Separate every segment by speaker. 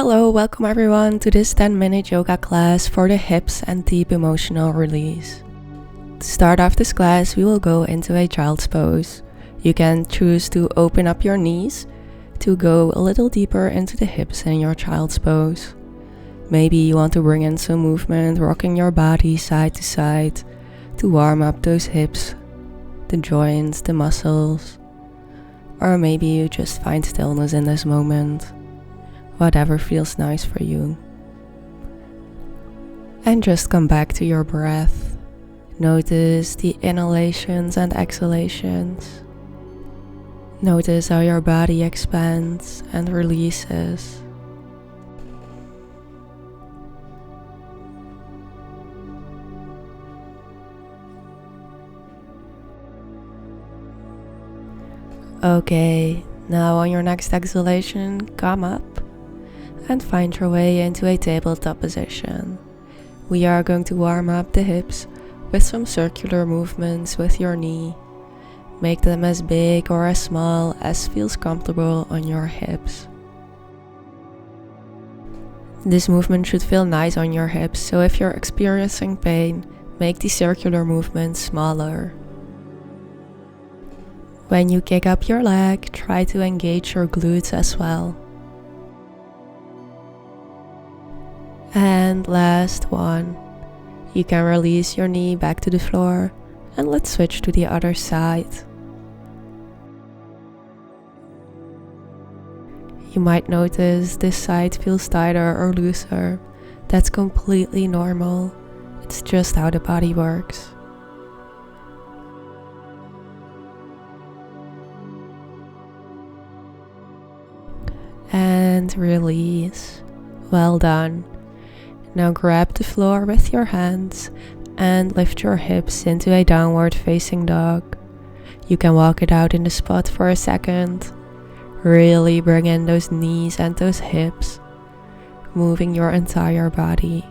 Speaker 1: Hello, welcome everyone to this 10-minute yoga class for the hips and deep emotional release. To start off this class, we will go into a child's pose. You can choose to open up your knees to go a little deeper into the hips in your child's pose. Maybe you want to bring in some movement, rocking your body side to side to warm up those hips, the joints, the muscles. Or maybe you just find stillness in this moment. Whatever feels nice for you. And just come back to your breath. Notice the inhalations and exhalations. Notice how your body expands and releases. Okay, now on your next exhalation, come up and find your way into a tabletop position. We are going to warm up the hips with some circular movements with your knee. Make them as big or as small as feels comfortable on your hips. This movement should feel nice on your hips, so if you're experiencing pain, make the circular movements smaller. When you kick up your leg, try to engage your glutes as well. And last one, you can release your knee back to the floor and let's switch to the other side. You might notice this side feels tighter or looser. That's completely normal. It's just how the body works. And release. Well done. Now grab the floor with your hands and lift your hips into a downward facing dog. You can walk it out in the spot for a second. Really bring in those knees and those hips, moving your entire body.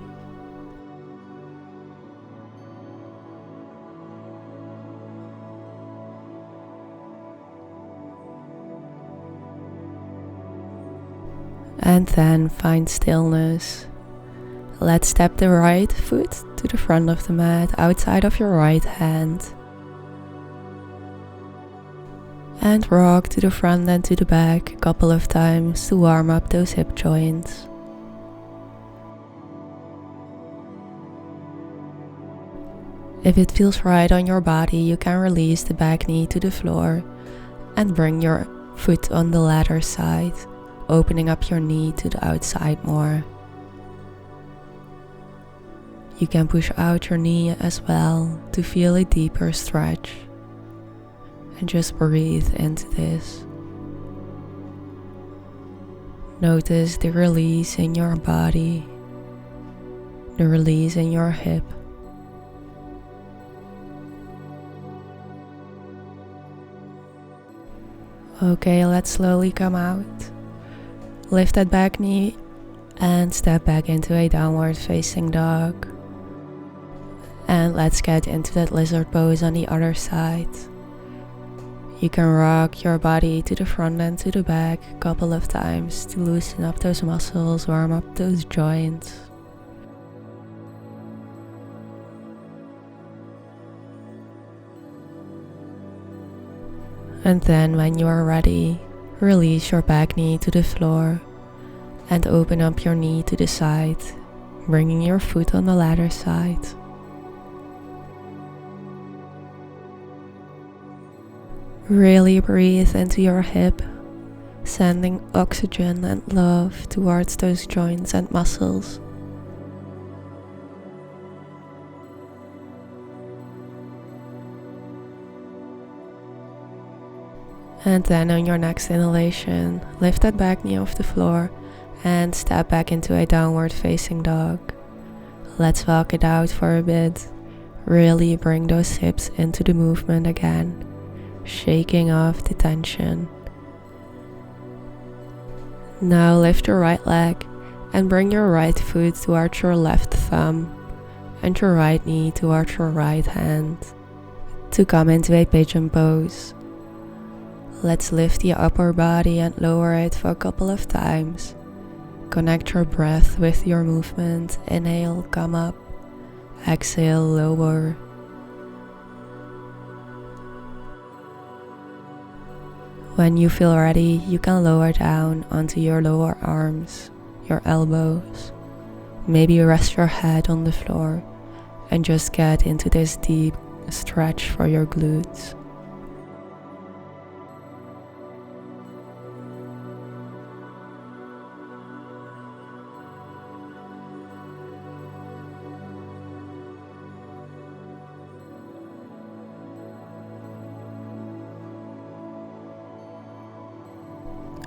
Speaker 1: And then find stillness. Let's step the right foot to the front of the mat outside of your right hand. And rock to the front and to the back a couple of times to warm up those hip joints. If it feels right on your body, you can release the back knee to the floor and bring your foot on the latter side, opening up your knee to the outside more. You can push out your knee as well to feel a deeper stretch. And just breathe into this. Notice the release in your body, the release in your hip. Okay, let's slowly come out. Lift that back knee and step back into a downward facing dog. And let's get into that lizard pose on the other side. You can rock your body to the front and to the back a couple of times to loosen up those muscles, warm up those joints. And then when you are ready, release your back knee to the floor and open up your knee to the side, bringing your foot on the latter side. Really breathe into your hip, sending oxygen and love towards those joints and muscles. And then on your next inhalation, lift that back knee off the floor and step back into a downward facing dog. Let's walk it out for a bit. Really bring those hips into the movement again, shaking off the tension. Now lift your right leg and bring your right foot towards your left thumb and your right knee towards your right hand to come into a pigeon pose. Let's lift the upper body and lower it for a couple of times. Connect your breath with your movement. Inhale, come up. Exhale, lower. When you feel ready, you can lower down onto your lower arms, your elbows. Maybe rest your head on the floor and just get into this deep stretch for your glutes.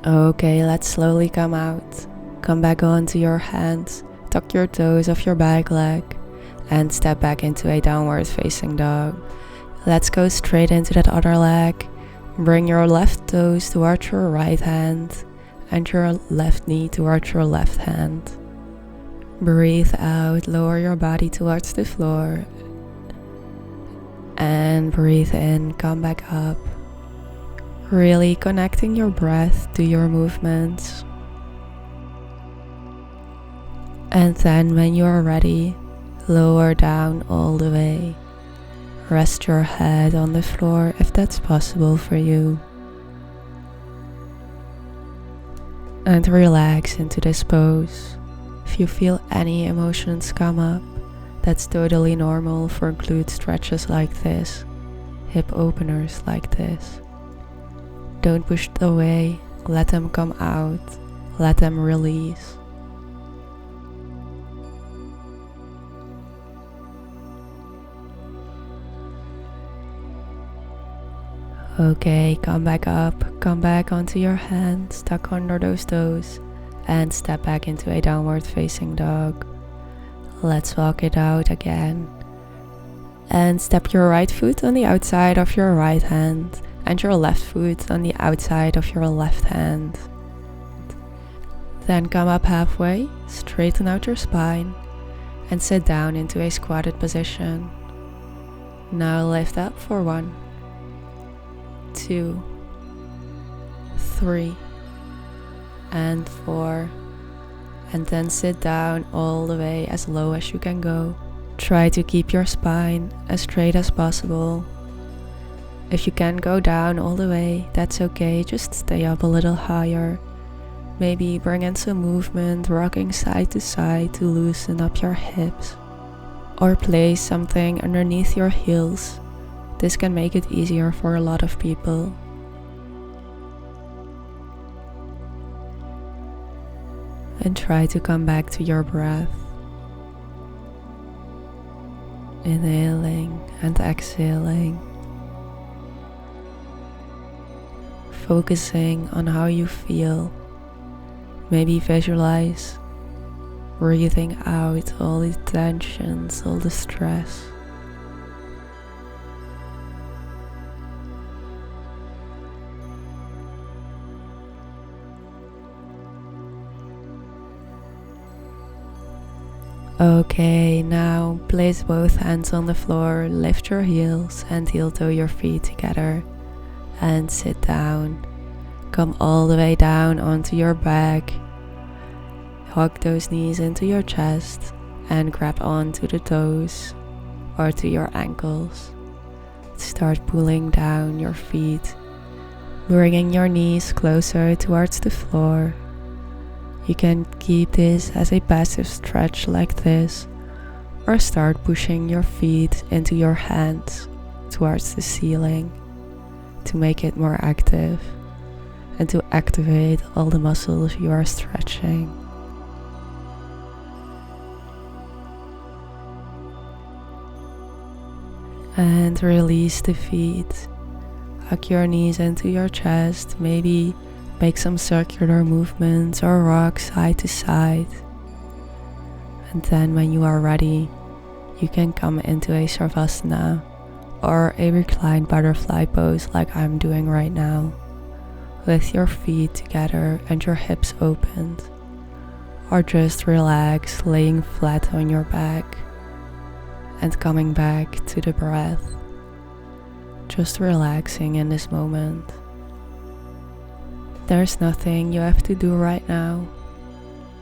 Speaker 1: Okay, let's slowly come out. Come back onto your hands, tuck your toes off your back leg, and step back into a downward facing dog. Let's go straight into that other leg. Bring your left toes towards your right hand and your left knee towards your left hand. Breathe out, lower your body towards the floor. And breathe in, come back up. Really connecting your breath to your movements. And then when you are ready, lower down all the way. Rest your head on the floor if that's possible for you. And relax into this pose. If you feel any emotions come up, that's totally normal for glute stretches like this, hip openers like this. Don't push it away, let them come out, let them release. Okay, come back up, come back onto your hands, tuck under those toes, and step back into a downward facing dog. Let's walk it out again. And step your right foot on the outside of your right hand, and your left foot on the outside of your left hand. Then come up halfway, straighten out your spine, and sit down into a squatted position. Now lift up for 1, 2, 3, and 4, and then sit down all the way as low as you can go. Try to keep your spine as straight as possible. If you can't go down all the way, that's okay, just stay up a little higher. Maybe bring in some movement, rocking side to side to loosen up your hips. Or place something underneath your heels. This can make it easier for a lot of people. And try to come back to your breath. Inhaling and exhaling. Focusing on how you feel. Maybe visualize breathing out all the tensions, all the stress. Okay, now place both hands on the floor, lift your heels and heel toe your feet together. And sit down. Come all the way down onto your back. Hug those knees into your chest and grab onto the toes or to your ankles. Start pulling down your feet, bringing your knees closer towards the floor. You can keep this as a passive stretch like this, or start pushing your feet into your hands towards the ceiling to make it more active and to activate all the muscles you are stretching. And release the feet. Hug your knees into your chest, maybe make some circular movements or rock side to side. And then when you are ready, you can come into a Savasana or a reclined butterfly pose like I'm doing right now, with your feet together and your hips opened, or just relax, laying flat on your back and coming back to the breath, just relaxing in this moment. There's nothing you have to do right now.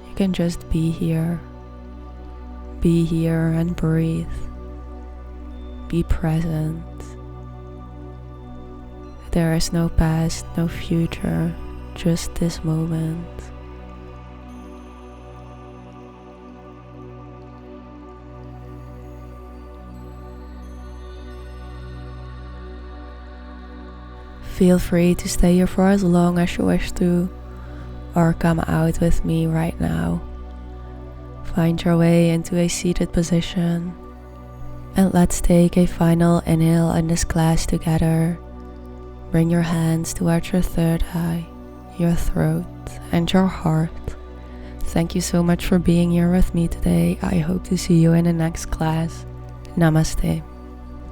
Speaker 1: You can just be here. Be here and breathe. Be present. There is no past, no future, just this moment. Feel free to stay here for as long as you wish to, or come out with me right now. Find your way into a seated position, and let's take a final inhale in this class together. Bring your hands towards your third eye, your throat, and your heart. Thank you so much for being here with me today. I hope to see you in the next class. Namaste.